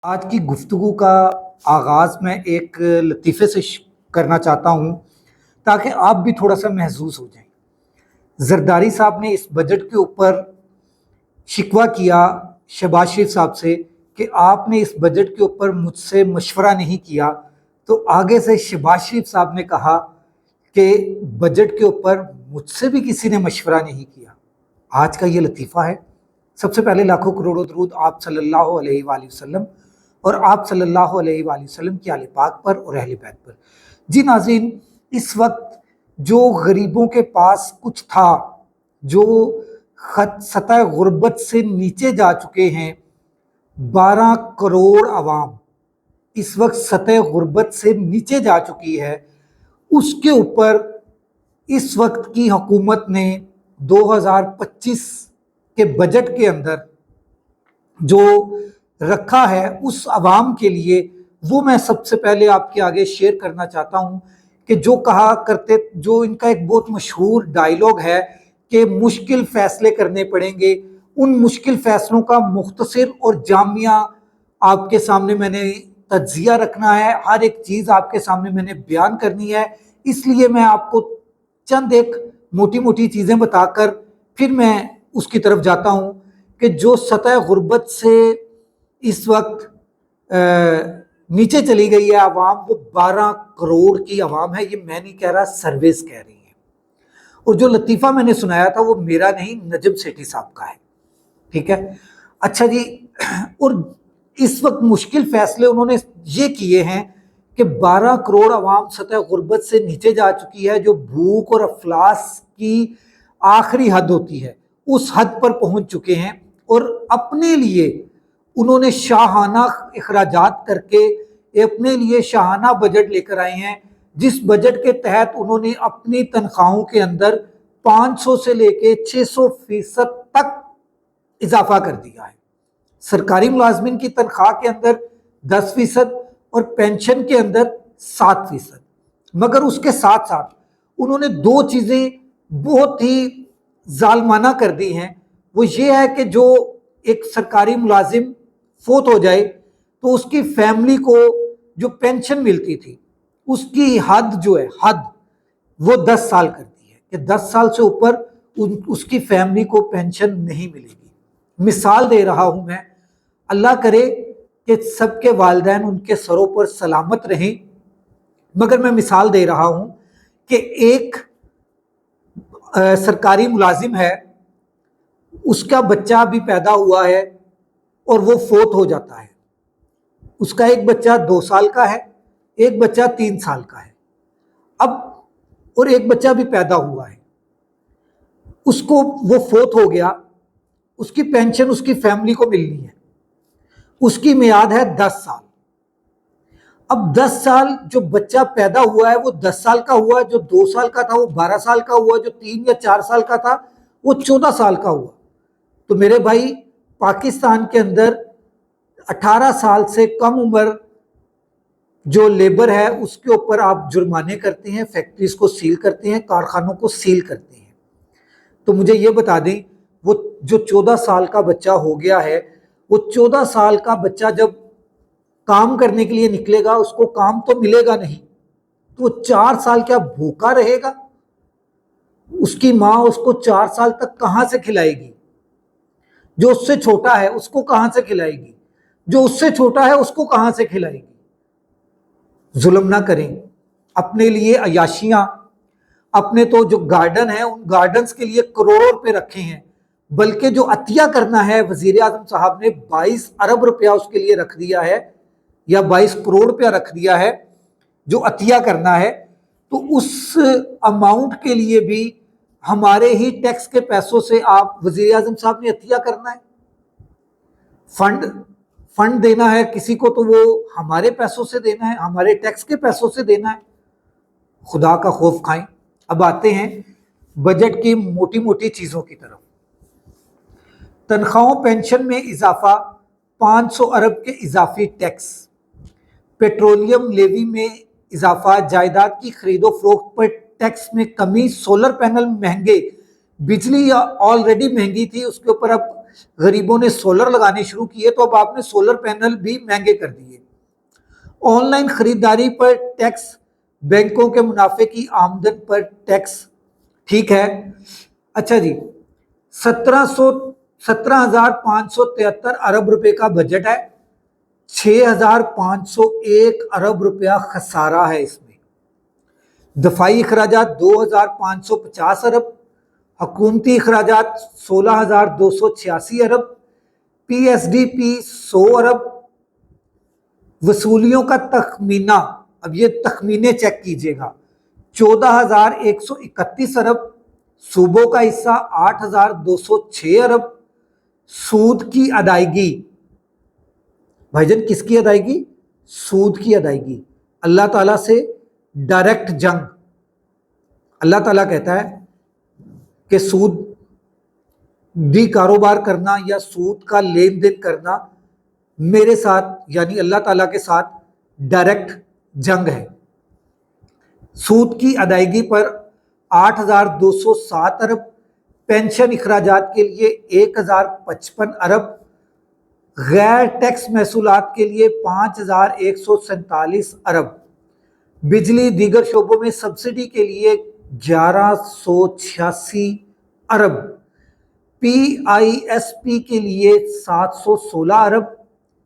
آج کی گفتگو کا آغاز میں ایک لطیفے سے کرنا چاہتا ہوں تاکہ آپ بھی تھوڑا سا محظوظ ہو جائیں۔ زرداری صاحب نے اس بجٹ کے اوپر شکوہ کیا شہباز شریف صاحب سے کہ آپ نے اس بجٹ کے اوپر مجھ سے مشورہ نہیں کیا، تو آگے سے شہباز شریف صاحب نے کہا کہ بجٹ کے اوپر مجھ سے بھی کسی نے مشورہ نہیں کیا۔ آج کا یہ لطیفہ ہے۔ سب سے پہلے لاکھوں کروڑوں درود آپ صلی اللہ علیہ وآلہ وسلم اور آپ صلی اللہ علیہ وآلہ وسلم کی آل پاک پر اور اہل بیت پر۔ جی ناظرین، اس وقت جو غریبوں کے پاس کچھ تھا، جو سطح غربت سے نیچے جا چکے ہیں، 12 کروڑ عوام اس وقت سطح غربت سے نیچے جا چکی ہے، اس کے اوپر اس وقت کی حکومت نے 2025 کے بجٹ کے اندر جو رکھا ہے اس عوام کے لیے، وہ میں سب سے پہلے آپ کے آگے شیئر کرنا چاہتا ہوں کہ جو کہا کرتے، جو ان کا ایک بہت مشہور ڈائیلاگ ہے کہ مشکل فیصلے کرنے پڑیں گے، ان مشکل فیصلوں کا مختصر اور جامعہ آپ کے سامنے میں نے تجزیہ رکھنا ہے، ہر ایک چیز آپ کے سامنے میں نے بیان کرنی ہے۔ اس لیے میں آپ کو چند ایک موٹی موٹی چیزیں بتا کر پھر میں اس کی طرف جاتا ہوں کہ جو سطح غربت سے اس وقت نیچے چلی گئی ہے عوام، وہ 12 کروڑ کی عوام ہے۔ یہ میں نہیں کہہ رہا، سرویز کہہ رہی ہیں۔ اور جو لطیفہ میں نے سنایا تھا وہ میرا نہیں، نجم سیٹھی صاحب کا ہے، ٹھیک ہے۔ اچھا جی، اور اس وقت مشکل فیصلے انہوں نے یہ کیے ہیں کہ 12 کروڑ عوام سطح غربت سے نیچے جا چکی ہے، جو بھوک اور افلاس کی آخری حد ہوتی ہے اس حد پر پہنچ چکے ہیں، اور اپنے لیے انہوں نے شاہانہ اخراجات کر کے اپنے لیے شاہانہ بجٹ لے کر آئے ہیں، جس بجٹ کے تحت انہوں نے اپنی تنخواہوں کے اندر 500 سے لے کے 600% تک اضافہ کر دیا ہے۔ سرکاری ملازمین کی تنخواہ کے اندر 10% اور پینشن کے اندر 7%، مگر اس کے ساتھ ساتھ انہوں نے دو چیزیں بہت ہی ظالمانہ کر دی ہیں۔ وہ یہ ہے کہ جو ایک سرکاری ملازم فوت ہو جائے تو اس کی فیملی کو جو پینشن ملتی تھی اس کی حد جو ہے وہ 10 سال کر دی ہے کہ 10 سال سے اوپر اس کی فیملی کو پینشن نہیں ملے گی۔ مثال دے رہا ہوں میں، اللہ کرے کہ سب کے والدین ان کے سروں پر سلامت رہیں، مگر میں مثال دے رہا ہوں کہ ایک سرکاری ملازم ہے، اس کا بچہ بھی پیدا ہوا ہے اور وہ فوت ہو جاتا ہے۔ اس کا ایک بچہ 2 سال کا ہے، ایک بچہ 3 سال کا ہے، اب اور ایک بچہ بھی پیدا ہوا ہے، اس کو وہ فوت ہو گیا، اس کی پینشن اس کی فیملی کو ملنی ہے، اس کی میعاد ہے 10 سال۔ اب 10 سال جو بچہ پیدا ہوا ہے وہ 10 سال کا ہوا، جو 2 سال کا تھا وہ 12 سال کا ہوا، جو 3 یا 4 سال کا تھا وہ 14 سال کا ہوا۔ تو میرے بھائی، پاکستان کے اندر 18 سال سے کم عمر جو لیبر ہے اس کے اوپر آپ جرمانے کرتے ہیں، فیکٹریز کو سیل کرتے ہیں، کارخانوں کو سیل کرتے ہیں۔ تو مجھے یہ بتا دیں، وہ جو 14 سال کا بچہ ہو گیا ہے، وہ 14 سال کا بچہ جب کام کرنے کے لیے نکلے گا اس کو کام تو ملے گا نہیں، تو وہ 4 سال کیا بھوکا رہے گا؟ اس کی ماں اس کو 4 سال تک کہاں سے کھلائے گی؟ جو اس سے چھوٹا ہے اس کو کہاں سے کھلائے گی؟ جو اس سے چھوٹا ہے اس کو کہاں سے کھلائے گی؟ ظلم نہ کریں، اپنے لیے عیاشیاں، اپنے تو جو گارڈن ہیں ان گارڈنز کے لیے کروڑوں روپے رکھے ہیں، بلکہ جو عطیہ کرنا ہے، وزیر اعظم صاحب نے 22 ارب روپیہ اس کے لیے رکھ دیا ہے، یا 22 کروڑ روپیہ رکھ دیا ہے جو عطیہ کرنا ہے، تو اس اماؤنٹ کے لیے بھی ہمارے ہی ٹیکس کے پیسوں سے آپ وزیر اعظم صاحب نے عطیہ کرنا ہے، فنڈ دینا ہے کسی کو تو وہ ہمارے پیسوں سے دینا ہے، ہمارے ٹیکس کے پیسوں سے دینا ہے۔ خدا کا خوف کھائیں۔ اب آتے ہیں بجٹ کی موٹی موٹی چیزوں کی طرف۔ تنخواہوں پینشن میں اضافہ، 500 ارب کے اضافی ٹیکس، پیٹرولیم لیوی میں اضافہ، جائیداد کی خرید و فروخت پر ٹیکس میں کمی، سولر پینل مہنگے، بجلی آلریڈی مہنگی تھی اس کے اوپر اب غریبوں نے سولر لگانے شروع کیے تو اب آپ نے سولر پینل بھی مہنگے کر دیے۔ آن لائن خریداری پر ٹیکس، بینکوں کے منافع کی آمدن پر ٹیکس، ٹھیک ہے۔ اچھا جی، 17,573 ارب روپے کا بجٹ ہے، 6,501 ارب روپیہ خسارہ ہے اس میں۔ دفاعی اخراجات 2,550 ارب، حکومتی اخراجات 16,286 ارب، پی ایس ڈی پی 100 ارب، وصولیوں کا تخمینہ، اب یہ تخمینے چیک کیجئے گا، 14,131 ارب، صوبوں کا حصہ 8,206 ارب، سود کی ادائیگی، بھائی جان کس کی ادائیگی؟ سود کی ادائیگی، اللہ تعالیٰ سے ڈائریکٹ جنگ۔ اللہ تعالیٰ کہتا ہے کہ سود دی کاروبار کرنا یا سود کا لین دین کرنا میرے ساتھ یعنی اللہ تعالیٰ کے ساتھ ڈائریکٹ جنگ ہے۔ سود کی ادائیگی پر 8,207 ارب، پینشن اخراجات کے لیے 1,055 ارب، غیر ٹیکس محصولات کے لیے 5,147 ارب، بجلی دیگر شعبوں میں سبسڈی کے لیے 1,186 ارب، پی آئی ایس پی کے لیے 716 ارب،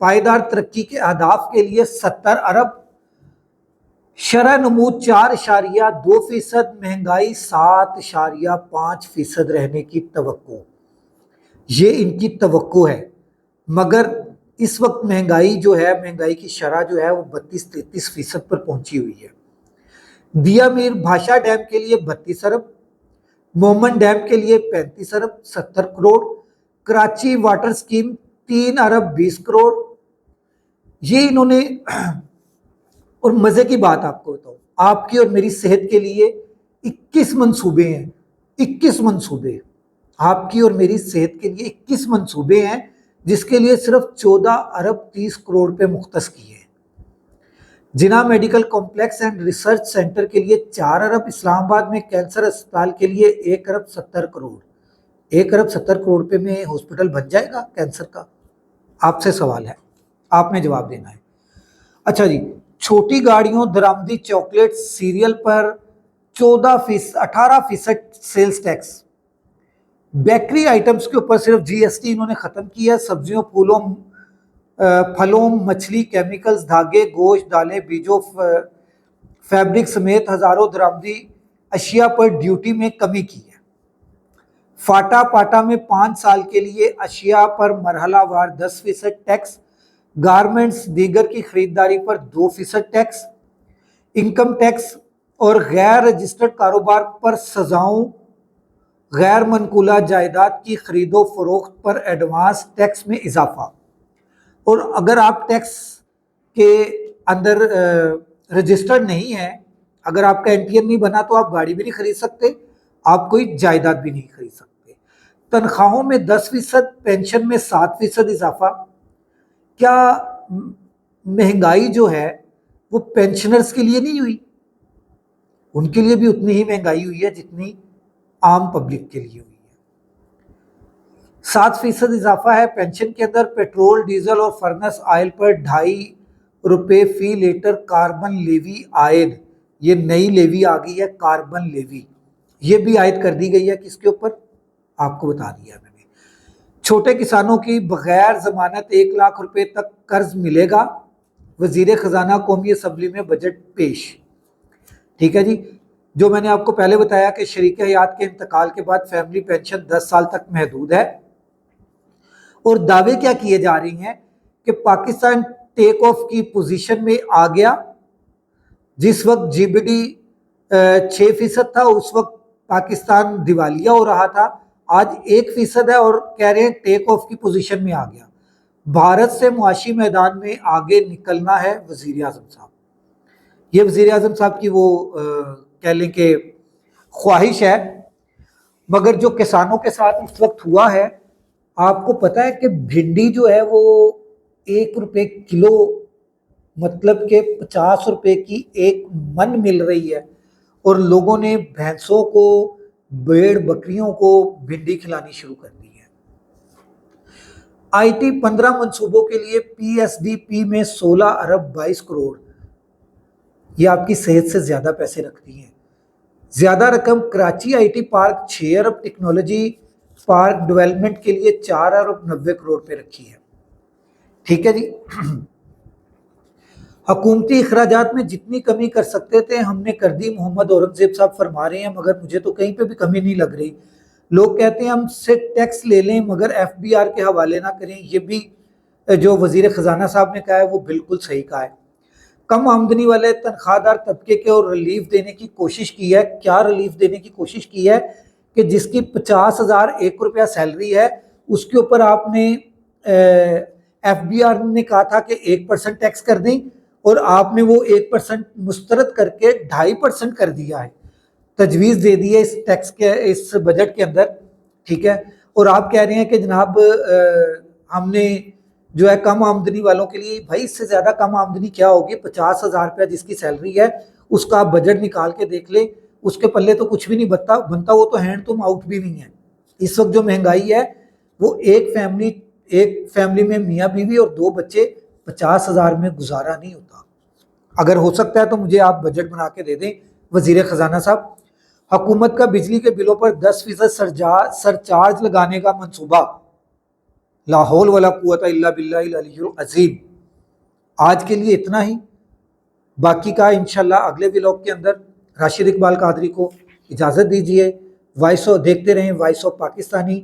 پائیدار ترقی کے اہداف کے لیے 70 ارب، شرح نمود 4.2%، مہنگائی 7.5% رہنے کی توقع، یہ ان کی توقع ہے۔ مگر اس وقت مہنگائی جو ہے، مہنگائی کی شرح جو ہے وہ 32-33% پر پہنچی ہوئی ہے۔ دیا میر بھاشا ڈیم کے لیے 32 ارب، مومن ڈیم کے لیے 35 ارب 70 کروڑ، کراچی واٹر سکیم 3 ارب 20 کروڑ، یہ انہوں نے اور مزے کی بات آپ کو بتاؤں، آپ کی اور میری صحت کے لیے 21 منصوبے ہیں، 21 منصوبے، آپ کی اور میری صحت کے لیے 21 منصوبے ہیں، جس کے لیے صرف 14 ارب 30 کروڑ پہ مختص کیے ہیں۔ Jinnah medical complex and research centre کے لیے 4 ارب، اسلام آباد میں کینسر اسپتال کے لیے 1 ارب 70 کروڑ، 1 ارب 70 کروڑ پہ میں ہاسپٹل بن جائے گا کینسر کا؟ آپ سے سوال ہے، آپ نے جواب دینا ہے۔ اچھا جی، چھوٹی گاڑیوں، درآمدی چاکلیٹ، سیریل پر 18% سیلز ٹیکس، بیکری آئٹمز کے اوپر صرف جی ایس ٹی انہوں نے ختم کیا، سبزیوں، پھلوں، مچھلی، کیمیکلز، دھاگے، گوشت، دالیں، بیجوں، فیبرک سمیت ہزاروں درآمدی اشیاء پر ڈیوٹی میں کمی کی ہے۔ فاٹا پاٹا میں 5 سال کے لیے اشیاء پر مرحلہ وار 10% ٹیکس، گارمنٹس دیگر کی خریداری پر 2% ٹیکس، انکم ٹیکس اور غیر رجسٹرڈ کاروبار پر سزاؤں، غیر منقولہ جائیداد کی خرید و فروخت پر ایڈوانس ٹیکس میں اضافہ، اور اگر آپ ٹیکس کے اندر رجسٹرڈ نہیں ہیں، اگر آپ کا NTN نہیں بنا تو آپ گاڑی بھی نہیں خرید سکتے، آپ کوئی جائیداد بھی نہیں خرید سکتے۔ تنخواہوں میں 10%، پینشن میں 7% اضافہ۔ کیا مہنگائی جو ہے وہ پینشنرز کے لیے نہیں ہوئی؟ ان کے لیے بھی اتنی ہی مہنگائی ہوئی ہے جتنی عام پبلک کے لیے ہوئی ہے۔ 7% اضافہ ہے پینشن کے اندر۔ پیٹرول، ڈیزل اور فرنس آئل پر 2.5 روپے فی لیٹر کاربن لیوی عائد، یہ نئی لیوی آ گئی ہے کاربن لیوی، یہ بھی عائد کر دی گئی ہے کس کے اوپر؟ آپ کو بتا دیا میں نے۔ چھوٹے کسانوں کی بغیر ضمانت 1 لاکھ روپے تک قرض ملے گا، وزیر خزانہ قومی اسمبلی میں بجٹ پیش، ٹھیک ہے جی۔ جو میں نے آپ کو پہلے بتایا کہ شریک حیات کے انتقال کے بعد فیملی پینشن 10 سال تک محدود ہے، اور دعوے کیا کیے جا رہی ہیں کہ پاکستان ٹیک آف کی پوزیشن میں آ گیا، جس وقت جی بی ڈی 6% تھا اس وقت پاکستان دیوالیہ ہو رہا تھا، آج 1% ہے اور کہہ رہے ہیں ٹیک آف کی پوزیشن میں آ گیا۔ بھارت سے معاشی میدان میں آگے نکلنا ہے وزیر اعظم صاحب، یہ وزیر اعظم صاحب کی وہ کہہ لیں کہ خواہش ہے، مگر جو کسانوں کے ساتھ اس وقت ہوا ہے، آپ کو پتہ ہے کہ بھنڈی جو ہے وہ 1 روپے کلو، مطلب کہ 50 روپے کی 1 من مل رہی ہے، اور لوگوں نے بھینسوں کو، بھیڑ بکریوں کو بھنڈی کھلانی شروع کر دی ہے۔ IT 15 منصوبوں کے لیے PSDP میں 16 ارب 22 کروڑ، یہ آپ کی صحت سے زیادہ پیسے رکھتی ہیں۔ زیادہ رقم Karachi IT park 6 Arab technology park development کے لیے 4 ارب 90 کروڑ پہ رکھی ہے۔ ٹھیک ہے جی، حکومتی اخراجات میں جتنی کمی کر سکتے تھے ہم نے کر دی، محمد اورنگزیب صاحب فرما رہے ہیں، مگر مجھے تو کہیں پہ بھی کمی نہیں لگ رہی۔ لوگ کہتے ہیں ہم سے ٹیکس لے لیں مگر FBR کے حوالے نہ کریں، یہ بھی جو وزیر خزانہ صاحب نے کہا ہے وہ بالکل صحیح کہا ہے۔ کم آمدنی والے تنخواہ دار طبقے کے اور ریلیف دینے کی کوشش کی ہے۔ کیا ریلیف دینے کی کوشش کی ہے؟ کہ جس کی 50,000 1 روپیہ سیلری ہے اس کے اوپر آپ نے FBR نے کہا تھا کہ 1% ٹیکس کر دیں، اور آپ نے وہ 1% مسترد کر کے 2.5% کر دیا ہے، تجویز دے دی ہے اس ٹیکس کے اس بجٹ کے اندر۔ ٹھیک ہے، اور آپ کہہ رہے ہیں کہ جناب ہم نے جو ہے کم آمدنی والوں کے لیے، بھائی اس سے زیادہ کم آمدنی کیا ہوگی؟ 50,000 روپیہ جس کی سیلری ہے اس کا آپ بجٹ نکال کے دیکھ لیں، اس کے پلے تو کچھ بھی نہیں بنتا، وہ تو ہینڈ تم آؤٹ بھی نہیں ہے۔ اس وقت جو مہنگائی ہے وہ ایک فیملی میں میاں بیوی اور 2 بچے 50,000 میں گزارا نہیں ہوتا۔ اگر ہو سکتا ہے تو مجھے آپ بجٹ بنا کے دے دیں وزیر خزانہ صاحب۔ حکومت کا بجلی کے بلوں پر 10% سرچارج لگانے کا منصوبہ، لا حول ولا قوت الا باللہ العلی العظیم۔ آج کے لیے اتنا ہی، باقی کا انشاءاللہ اگلے ولاگ کے اندر۔ راشد اقبال قادری کو اجازت دیجیے، دیکھتے رہیں وائس آف پاکستانی۔